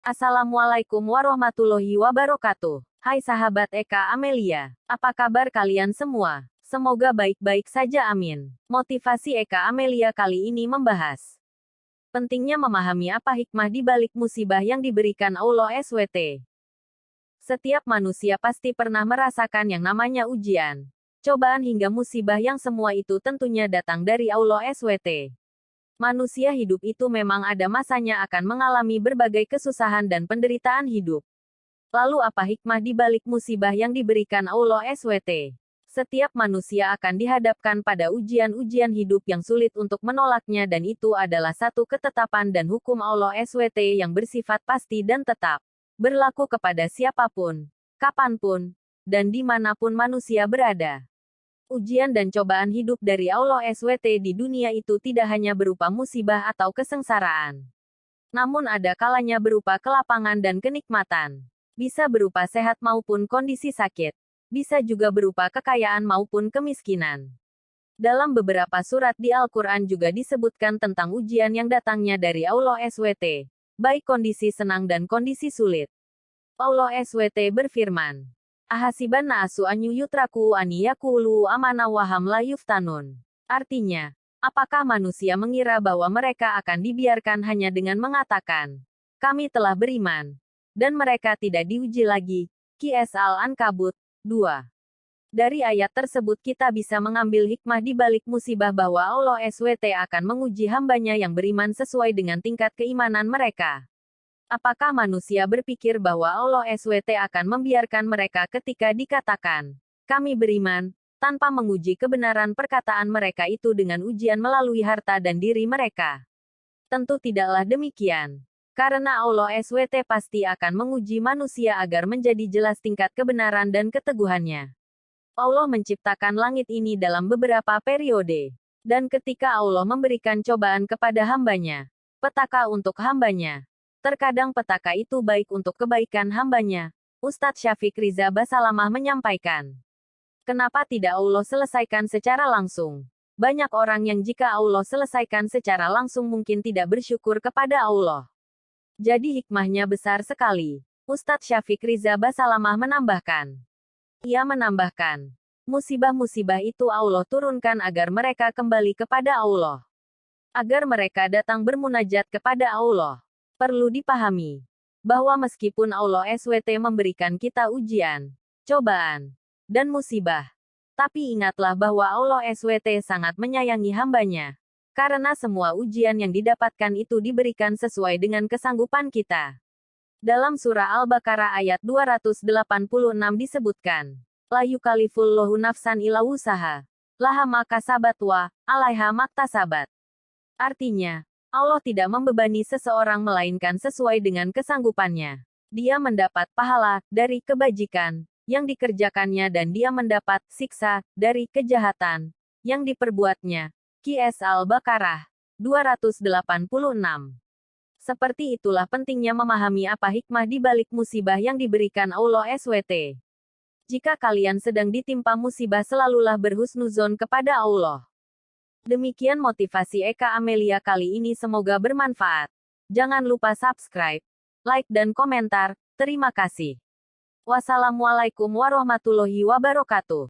Assalamualaikum warahmatullahi wabarakatuh. Hai sahabat Eka Amelia, apa kabar kalian semua? Semoga baik-baik saja amin. Motivasi Eka Amelia kali ini membahas pentingnya memahami apa hikmah di balik musibah yang diberikan Allah SWT. Setiap manusia pasti pernah merasakan yang namanya ujian, cobaan hingga musibah yang semua itu tentunya datang dari Allah SWT. Manusia hidup itu memang ada masanya akan mengalami berbagai kesusahan dan penderitaan hidup. Lalu apa hikmah di balik musibah yang diberikan Allah SWT? Setiap manusia akan dihadapkan pada ujian-ujian hidup yang sulit untuk menolaknya dan itu adalah satu ketetapan dan hukum Allah SWT yang bersifat pasti dan tetap berlaku kepada siapapun, kapanpun, dan dimanapun manusia berada. Ujian dan cobaan hidup dari Allah SWT di dunia itu tidak hanya berupa musibah atau kesengsaraan. Namun ada kalanya berupa kelapangan dan kenikmatan. Bisa berupa sehat maupun kondisi sakit. Bisa juga berupa kekayaan maupun kemiskinan. Dalam beberapa surat di Al-Quran juga disebutkan tentang ujian yang datangnya dari Allah SWT. Baik kondisi senang dan kondisi sulit. Allah SWT berfirman, Ahasiban na'asu anyu yutraku ani yakulu amana waham la yuftanun. Artinya, apakah manusia mengira bahwa mereka akan dibiarkan hanya dengan mengatakan, kami telah beriman, dan mereka tidak diuji lagi. Qs Al-Ankabut 2. Dari ayat tersebut kita bisa mengambil hikmah di balik musibah bahwa Allah SWT akan menguji hambanya yang beriman sesuai dengan tingkat keimanan mereka. Apakah manusia berpikir bahwa Allah SWT akan membiarkan mereka ketika dikatakan, kami beriman, tanpa menguji kebenaran perkataan mereka itu dengan ujian melalui harta dan diri mereka? Tentu tidaklah demikian. Karena Allah SWT pasti akan menguji manusia agar menjadi jelas tingkat kebenaran dan keteguhannya. Allah menciptakan langit ini dalam beberapa periode. Dan ketika Allah memberikan cobaan kepada hambanya, petaka untuk hambanya, terkadang petaka itu baik untuk kebaikan hambanya. Ustadz Syafiq Riza Basalamah menyampaikan. Kenapa tidak Allah selesaikan secara langsung? Banyak orang yang jika Allah selesaikan secara langsung mungkin tidak bersyukur kepada Allah. Jadi hikmahnya besar sekali. Ustadz Syafiq Riza Basalamah menambahkan. Ia menambahkan, musibah-musibah itu Allah turunkan agar mereka kembali kepada Allah. Agar mereka datang bermunajat kepada Allah. Perlu dipahami bahwa meskipun Allah SWT memberikan kita ujian, cobaan, dan musibah, tapi ingatlah bahwa Allah SWT sangat menyayangi hambanya. Karena semua ujian yang didapatkan itu diberikan sesuai dengan kesanggupan kita. Dalam surah Al-Baqarah ayat 286 disebutkan, La yukalifullahu nafsan illa wusaha, laha ma kasabat wa alaiha maktasabat. Artinya, Allah tidak membebani seseorang melainkan sesuai dengan kesanggupannya. Dia mendapat pahala dari kebajikan yang dikerjakannya dan dia mendapat siksa dari kejahatan yang diperbuatnya. Qs Al-Baqarah 286. Seperti itulah pentingnya memahami apa hikmah di balik musibah yang diberikan Allah SWT. Jika kalian sedang ditimpa musibah selalulah berhusnuzon kepada Allah. Demikian motivasi Eka Amelia kali ini semoga bermanfaat. Jangan lupa subscribe, like dan komentar. Terima kasih. Wassalamualaikum warahmatullahi wabarakatuh.